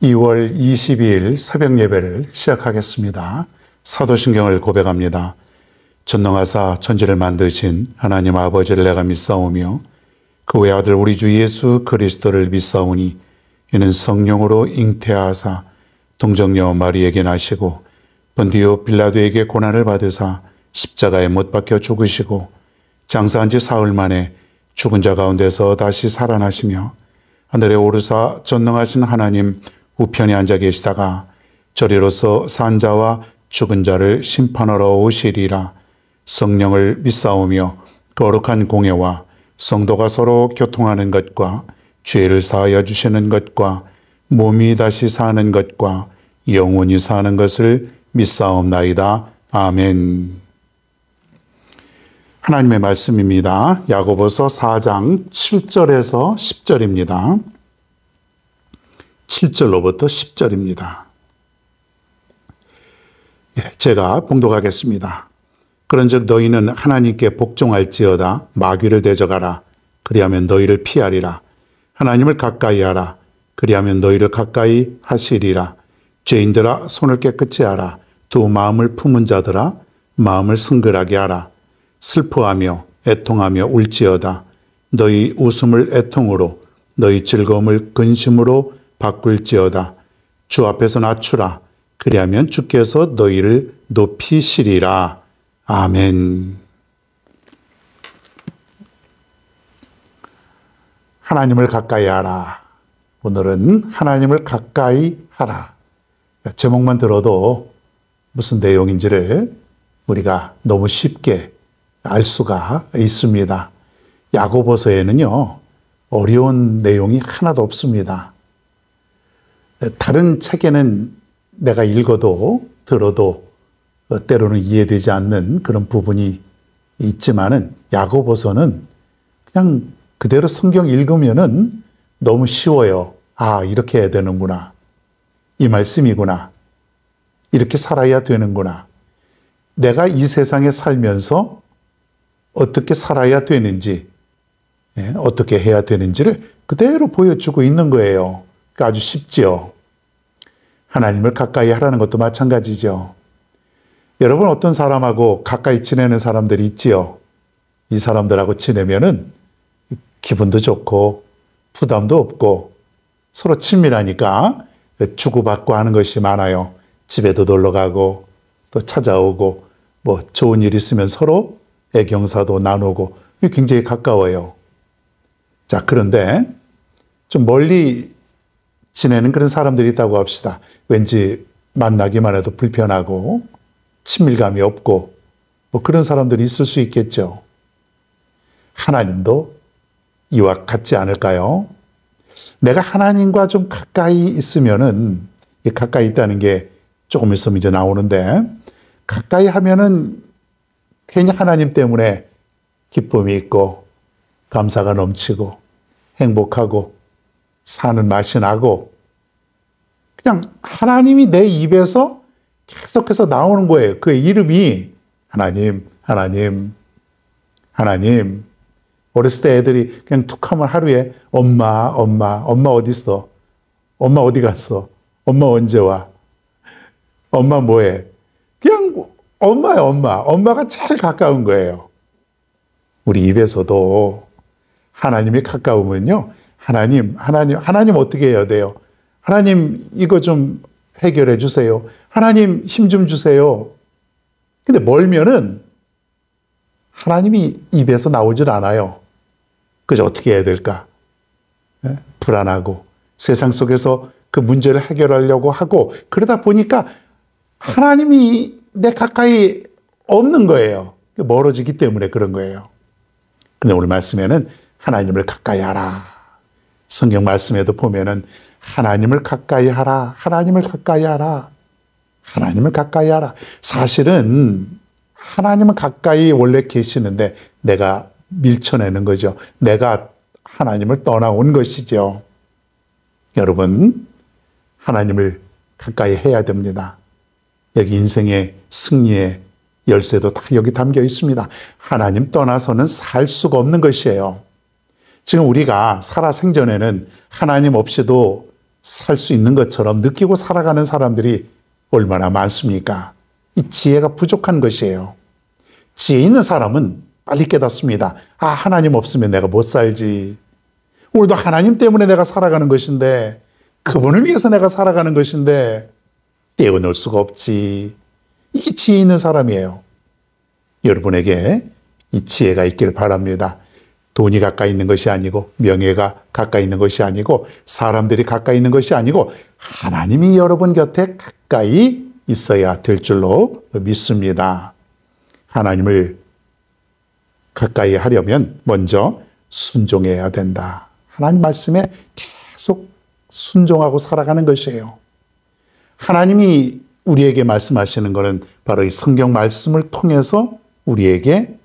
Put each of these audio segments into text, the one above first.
2월 22일 새벽 예배를 시작하겠습니다. 사도신경을 고백합니다. 전능하사 천지를 만드신 하나님 아버지를 내가 믿사오며 그 외아들 우리 주 예수 그리스도를 믿사오니 이는 성령으로 잉태하사 동정녀 마리에게 나시고 본디오 빌라도에게 고난을 받으사 십자가에 못 박혀 죽으시고 장사한 지 사흘 만에 죽은 자 가운데서 다시 살아나시며 하늘에 오르사 전능하신 하나님 우편에 앉아 계시다가 저리로서 산 자와 죽은 자를 심판하러 오시리라. 성령을 믿사오며 거룩한 공예와 성도가 서로 교통하는 것과 죄를 사하여 주시는 것과 몸이 다시 사는 것과 영원히 사는 것을 믿사옵나이다. 아멘. 하나님의 말씀입니다. 야고보서 4장 7절에서 10절입니다. 7절로부터 10절입니다. 제가 봉독하겠습니다. 그런즉 너희는 하나님께 복종할지어다. 마귀를 대적하라. 그리하면 너희를 피하리라. 하나님을 가까이 하라. 그리하면 너희를 가까이 하시리라. 죄인들아 손을 깨끗이 하라. 두 마음을 품은 자들아 마음을 성결하게 하라. 슬퍼하며 애통하며 울지어다. 너희 웃음을 애통으로 너희 즐거움을 근심으로 바꿀지어다. 주 앞에서 낮추라. 그리하면 주께서 너희를 높이시리라. 아멘. 하나님을 가까이 하라. 오늘은 하나님을 가까이 하라. 제목만 들어도 무슨 내용인지를 우리가 너무 쉽게 알 수가 있습니다. 야고보서에는요, 어려운 내용이 하나도 없습니다. 다른 책에는 내가 읽어도 들어도 때로는 이해되지 않는 그런 부분이 있지만은 야고보서는 그냥 그대로 성경 읽으면은 너무 쉬워요. 아, 이렇게 해야 되는구나. 이 말씀이구나. 이렇게 살아야 되는구나. 내가 이 세상에 살면서 어떻게 살아야 되는지, 어떻게 해야 되는지를 그대로 보여주고 있는 거예요. 그러니까 아주 쉽지요. 하나님을 가까이 하라는 것도 마찬가지죠. 여러분, 어떤 사람하고 가까이 지내는 사람들이 있지요. 이 사람들하고 지내면은 기분도 좋고 부담도 없고 서로 친밀하니까 주고받고 하는 것이 많아요. 집에도 놀러 가고 또 찾아오고 뭐 좋은 일 있으면 서로 애경사도 나누고 굉장히 가까워요. 자, 그런데 좀 멀리 지내는 그런 사람들이 있다고 합시다. 왠지 만나기만 해도 불편하고 친밀감이 없고 뭐 그런 사람들이 있을 수 있겠죠. 하나님도 이와 같지 않을까요? 내가 하나님과 좀 가까이 있으면은, 가까이 있다는 게 조금 있으면 이제 나오는데, 가까이 하면은 괜히 하나님 때문에 기쁨이 있고 감사가 넘치고 행복하고 사는 맛이 나고 그냥 하나님이 내 입에서 계속해서 나오는 거예요. 그 이름이 하나님, 하나님, 하나님. 어렸을 때 애들이 그냥 툭 하면 하루에 엄마, 엄마, 엄마 어디 있어? 엄마 어디 갔어? 엄마 언제 와? 엄마 뭐해? 그냥 엄마야, 엄마. 엄마가 제일 가까운 거예요. 우리 입에서도 하나님이 가까우면요. 하나님 어떻게 해야 돼요? 하나님 이거 좀 해결해 주세요. 하나님 힘 좀 주세요. 근데 멀면은 하나님이 입에서 나오질 않아요. 그저 어떻게 해야 될까? 불안하고 세상 속에서 그 문제를 해결하려고 하고 그러다 보니까 하나님이 내 가까이 없는 거예요. 멀어지기 때문에 그런 거예요. 근데 오늘 말씀에는 하나님을 가까이 하라. 성경 말씀에도 보면은 하나님을 가까이 하라. 하나님을 가까이 하라. 하나님을 가까이 하라. 사실은 하나님은 가까이 원래 계시는데 내가 밀쳐내는 거죠. 내가 하나님을 떠나온 것이죠. 여러분, 하나님을 가까이 해야 됩니다. 여기 인생의 승리의 열쇠도 다 여기 담겨 있습니다. 하나님 떠나서는 살 수가 없는 것이에요. 지금 우리가 살아 생전에는 하나님 없이도 살 수 있는 것처럼 느끼고 살아가는 사람들이 얼마나 많습니까? 이 지혜가 부족한 것이에요. 지혜 있는 사람은 빨리 깨닫습니다. 아, 하나님 없으면 내가 못 살지. 오늘도 하나님 때문에 내가 살아가는 것인데, 그분을 위해서 내가 살아가는 것인데 떼어놓을 수가 없지. 이게 지혜 있는 사람이에요. 여러분에게 이 지혜가 있기를 바랍니다. 돈이 가까이 있는 것이 아니고, 명예가 가까이 있는 것이 아니고, 사람들이 가까이 있는 것이 아니고, 하나님이 여러분 곁에 가까이 있어야 될 줄로 믿습니다. 하나님을 가까이 하려면 먼저 순종해야 된다. 하나님 말씀에 계속 순종하고 살아가는 것이에요. 하나님이 우리에게 말씀하시는 것은 바로 이 성경 말씀을 통해서 우리에게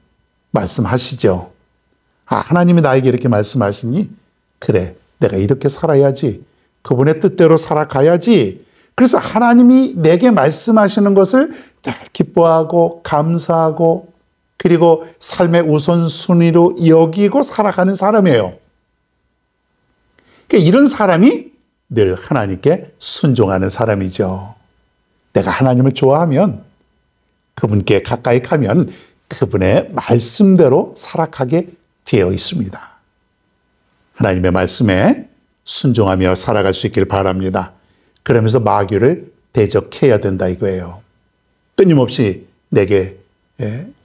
말씀하시죠. 아, 하나님이 나에게 이렇게 말씀하시니, 그래, 내가 이렇게 살아야지. 그분의 뜻대로 살아가야지. 그래서 하나님이 내게 말씀하시는 것을 늘 기뻐하고 감사하고, 그리고 삶의 우선순위로 여기고 살아가는 사람이에요. 그러니까 이런 사람이 늘 하나님께 순종하는 사람이죠. 내가 하나님을 좋아하면, 그분께 가까이 가면 그분의 말씀대로 살아가게 되어 있습니다. 하나님의 말씀에 순종하며 살아갈 수 있길 바랍니다. 그러면서 마귀를 대적해야 된다 이거예요. 끊임없이 내게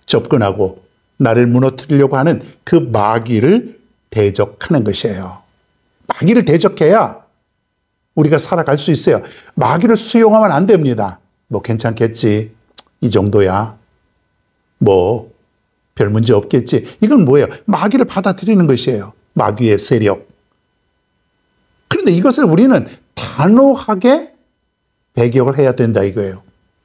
접근하고 나를 무너뜨리려고 하는 그 마귀를 대적하는 것이에요. 마귀를 대적해야 우리가 살아갈 수 있어요. 마귀를 수용하면 안 됩니다. 뭐 괜찮겠지, 이 정도야, 뭐 별 문제 없겠지. 이건 뭐예요? 마귀를 받아들이는 것이에요. 마귀의 세력. 그런데 이것을 우리는 단호하게 배격을 해야 된다 이거예요.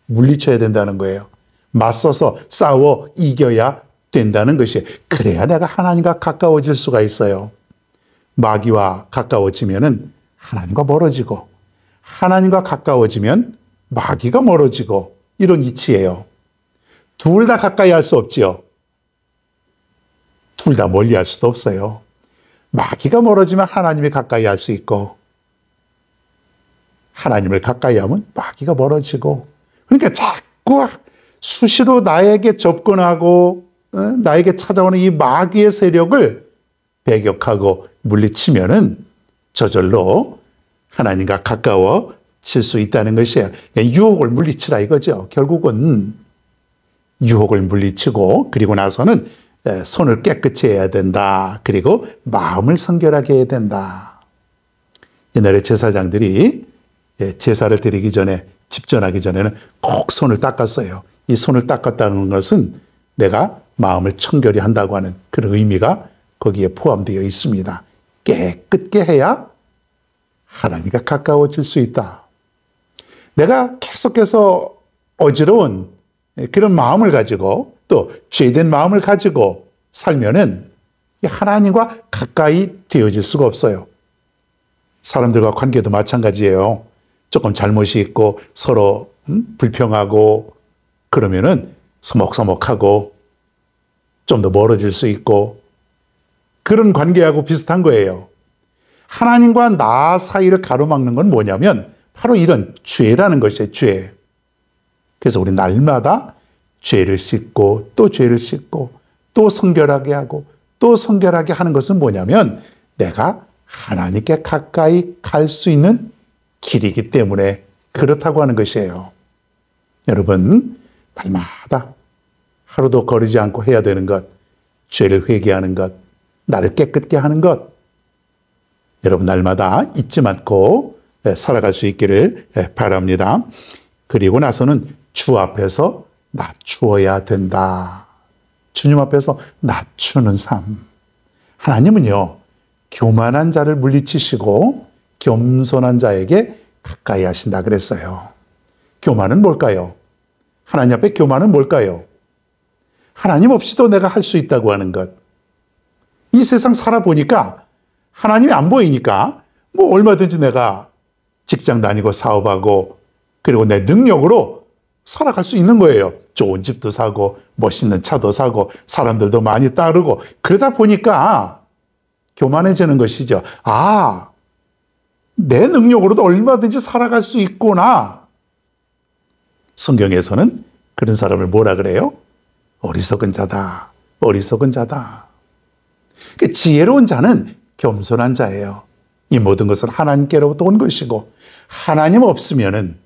물리쳐야 된다는 거예요. 맞서서 싸워 이겨야 된다는 것이에요. 그래야 내가 하나님과 가까워질 수가 있어요. 마귀와 가까워지면은 하나님과 멀어지고, 하나님과 가까워지면 마귀가 멀어지고, 이런 이치예요. 둘 다 가까이 할 수 없지요. 둘 다 멀리 할 수도 없어요. 마귀가 멀어지면 하나님이 가까이 할 수 있고, 하나님을 가까이 하면 마귀가 멀어지고, 그러니까 자꾸 수시로 나에게 접근하고 나에게 찾아오는 이 마귀의 세력을 배격하고 물리치면은 저절로 하나님과 가까워질 수 있다는 것이에요. 유혹을 물리치라 이거죠. 결국은 유혹을 물리치고, 그리고 나서는 손을 깨끗이 해야 된다. 그리고 마음을 성결하게 해야 된다. 옛날에 제사장들이 제사를 드리기 전에, 집전하기 전에는 꼭 손을 닦았어요. 이 손을 닦았다는 것은 내가 마음을 청결히 한다고 하는 그런 의미가 거기에 포함되어 있습니다. 깨끗게 해야 하나님과 가까워질 수 있다. 내가 계속해서 어지러운 그런 마음을 가지고, 또 죄된 마음을 가지고 살면은 하나님과 가까이 되어질 수가 없어요. 사람들과 관계도 마찬가지예요. 조금 잘못이 있고 서로 불평하고 그러면은 서먹서먹하고 좀 더 멀어질 수 있고, 그런 관계하고 비슷한 거예요. 하나님과 나 사이를 가로막는 건 뭐냐면 바로 이런 죄라는 것이에요. 죄. 그래서 우리 날마다 죄를 씻고 또 죄를 씻고 또 성결하게 하고 또 성결하게 하는 것은 뭐냐면 내가 하나님께 가까이 갈 수 있는 길이기 때문에 그렇다고 하는 것이에요. 여러분, 날마다 하루도 거르지 않고 해야 되는 것, 죄를 회개하는 것, 나를 깨끗게 하는 것, 여러분 날마다 잊지 않고 살아갈 수 있기를 바랍니다. 그리고 나서는 주 앞에서 낮추어야 된다. 주님 앞에서 낮추는 삶. 하나님은요, 교만한 자를 물리치시고 겸손한 자에게 가까이 하신다 그랬어요. 교만은 뭘까요? 하나님 앞에 교만은 뭘까요? 하나님 없이도 내가 할 수 있다고 하는 것. 이 세상 살아보니까 하나님이 안 보이니까 뭐 얼마든지 내가 직장 다니고 사업하고 그리고 내 능력으로 살아갈 수 있는 거예요. 좋은 집도 사고 멋있는 차도 사고 사람들도 많이 따르고 그러다 보니까 교만해지는 것이죠. 아, 내 능력으로도 얼마든지 살아갈 수 있구나. 성경에서는 그런 사람을 뭐라 그래요? 어리석은 자다. 어리석은 자다. 지혜로운 자는 겸손한 자예요. 이 모든 것은 하나님께로부터 온 것이고, 하나님 없으면은,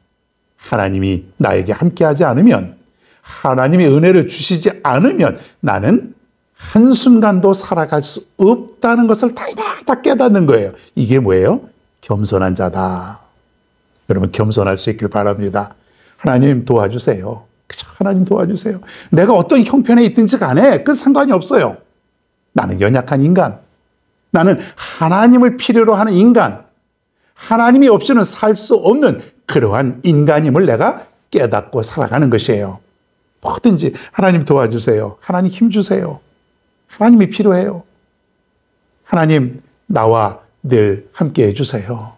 하나님이 나에게 함께하지 않으면, 하나님의 은혜를 주시지 않으면 나는 한순간도 살아갈 수 없다는 것을 다 깨닫는 거예요. 이게 뭐예요? 겸손한 자다. 여러분, 겸손할 수 있길 바랍니다. 하나님 도와주세요. 그저 하나님 도와주세요. 내가 어떤 형편에 있든지 간에 그 상관이 없어요. 나는 연약한 인간. 나는 하나님을 필요로 하는 인간. 하나님이 없이는 살 수 없는 그러한 인간임을 내가 깨닫고 살아가는 것이에요. 뭐든지 하나님 도와주세요. 하나님 힘주세요. 하나님이 필요해요. 하나님 나와 늘 함께 해주세요.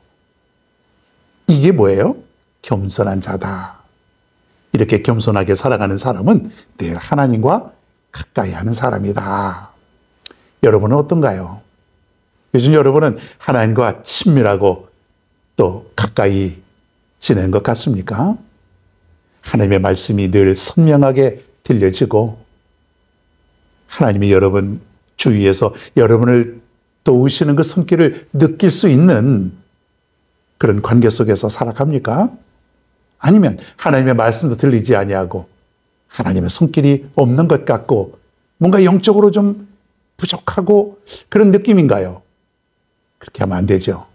이게 뭐예요? 겸손한 자다. 이렇게 겸손하게 살아가는 사람은 늘 하나님과 가까이 하는 사람이다. 여러분은 어떤가요? 요즘 여러분은 하나님과 친밀하고 또 가까이 지내는 것 같습니까? 하나님의 말씀이 늘 선명하게 들려지고, 하나님이 여러분 주위에서 여러분을 도우시는 그 손길을 느낄 수 있는 그런 관계 속에서 살아갑니까? 아니면 하나님의 말씀도 들리지 아니하고 하나님의 손길이 없는 것 같고 뭔가 영적으로 좀 부족하고 그런 느낌인가요? 그렇게 하면 안 되죠.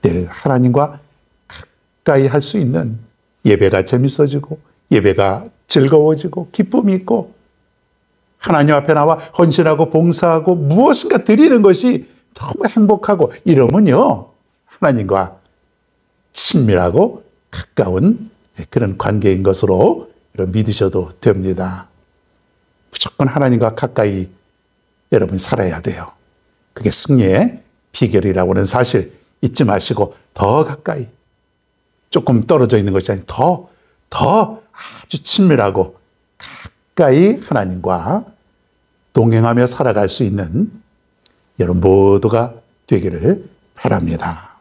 늘 하나님과 가까이 할 수 있는, 예배가 재밌어지고 예배가 즐거워지고 기쁨이 있고 하나님 앞에 나와 헌신하고 봉사하고 무엇인가 드리는 것이 너무 행복하고 이러면요, 하나님과 친밀하고 가까운 그런 관계인 것으로 믿으셔도 됩니다. 무조건 하나님과 가까이 여러분이 살아야 돼요. 그게 승리의 비결이라고 하는 사실 잊지 마시고 더 가까이, 조금 떨어져 있는 것이 아니라 더 아주 친밀하고 가까이 하나님과 동행하며 살아갈 수 있는 여러분 모두가 되기를 바랍니다.